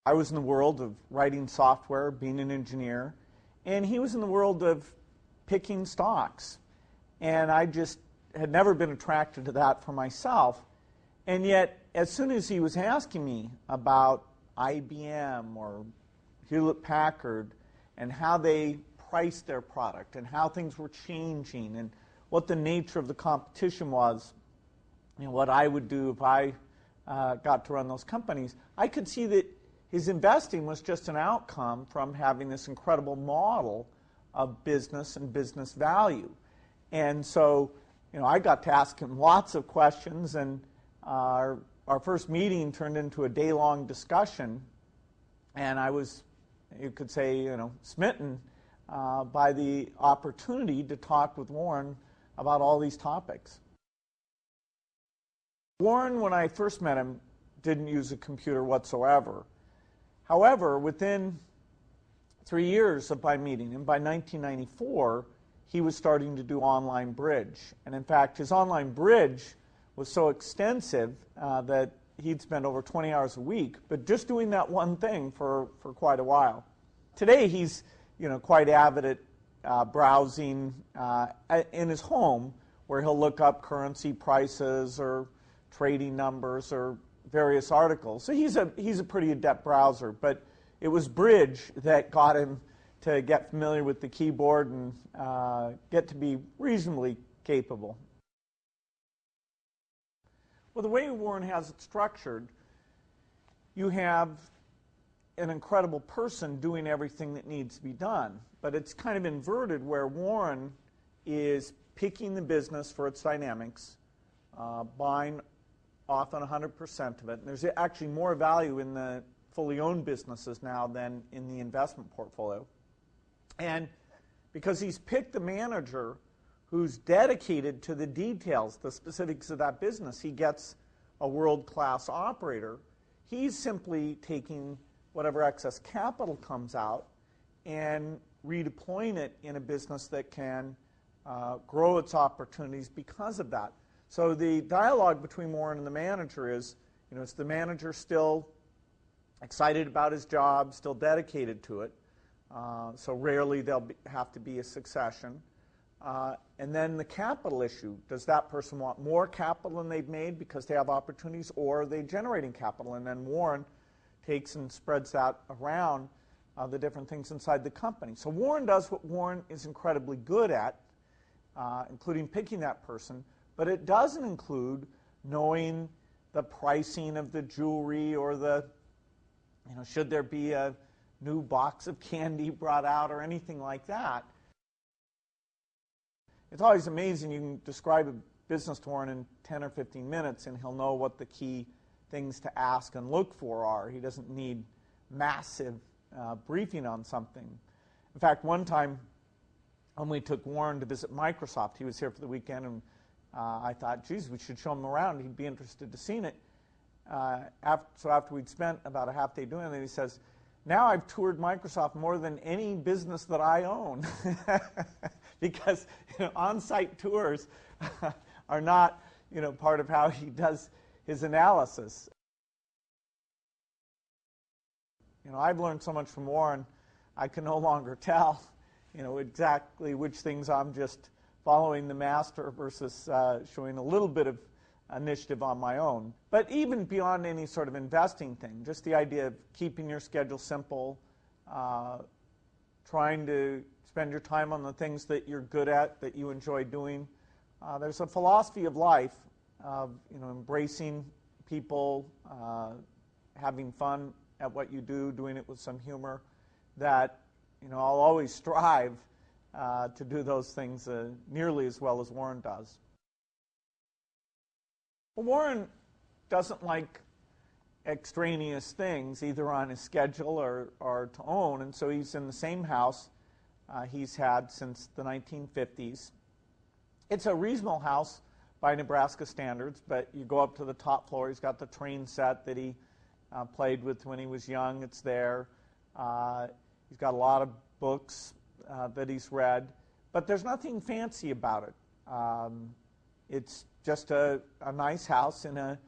I was in the world of writing software, being an engineer, and he was in the world of picking stocks. And I just had never been attracted to that for myself. And yet, as soon as he was asking me about IBM or Hewlett-Packard and how they priced their product and how things were changing and what the nature of the competition was, and what I would do if I got to run those companies, I could see that his investing was just an outcome from having this incredible model of business and business value. And so, I got to ask him lots of questions, and our first meeting turned into a day-long discussion, and I was, you could say, smitten by the opportunity to talk with Warren about all these topics. Warren, when I first met him, didn't use a computer whatsoever. However, within 3 years of my meeting him, by 1994, he was starting to do online bridge. And in fact, his online bridge was so extensive that he'd spend over 20 hours a week, but just doing that one thing for quite a while. Today, he's quite avid at browsing in his home, where he'll look up currency prices or trading numbers or various articles. So he's a pretty adept browser, but it was bridge that got him to get familiar with the keyboard and get to be reasonably capable. Well, the way Warren has it structured, you have an incredible person doing everything that needs to be done, but it's kind of inverted where Warren is picking the business for its dynamics, buying often 100% of it. And there's actually more value in the fully owned businesses now than in the investment portfolio. And because he's picked the manager who's dedicated to the details, the specifics of that business, he gets a world-class operator. He's simply taking whatever excess capital comes out and redeploying it in a business that can grow its opportunities because of that. So the dialogue between Warren and the manager is, is the manager still excited about his job, still dedicated to it? So rarely there'll have to be a succession. And then the capital issue. Does that person want more capital than they've made because they have opportunities, or are they generating capital? And then Warren takes and spreads that around the different things inside the company. So Warren does what Warren is incredibly good at, including picking that person, but it doesn't include knowing the pricing of the jewelry or the, should there be a new box of candy brought out or anything like that. It's always amazing. You can describe a business to Warren in 10 or 15 minutes, and he'll know what the key things to ask and look for are. He doesn't need massive briefing on something. In fact, one time when we took Warren to visit Microsoft, he was here for the weekend, and I thought, geez, we should show him around. He'd be interested to see it. So after we'd spent about a half day doing it, he says, now I've toured Microsoft more than any business that I own. Because on-site tours are not part of how he does his analysis. I've learned so much from Warren, I can no longer tell exactly which things I'm just following the master versus showing a little bit of initiative on my own. But even beyond any sort of investing thing, just the idea of keeping your schedule simple, trying to spend your time on the things that you're good at, that you enjoy doing. There's a philosophy of life of embracing people, having fun at what you do, doing it with some humor, that I'll always strive to do those things nearly as well as Warren does. Well, Warren doesn't like extraneous things, either on his schedule or to own, and so he's in the same house he's had since the 1950s. It's a reasonable house by Nebraska standards, but you go up to the top floor. He's got the train set that he played with when he was young. It's there. He's got a lot of books that he's read, but there's nothing fancy about it. It's just a nice house in a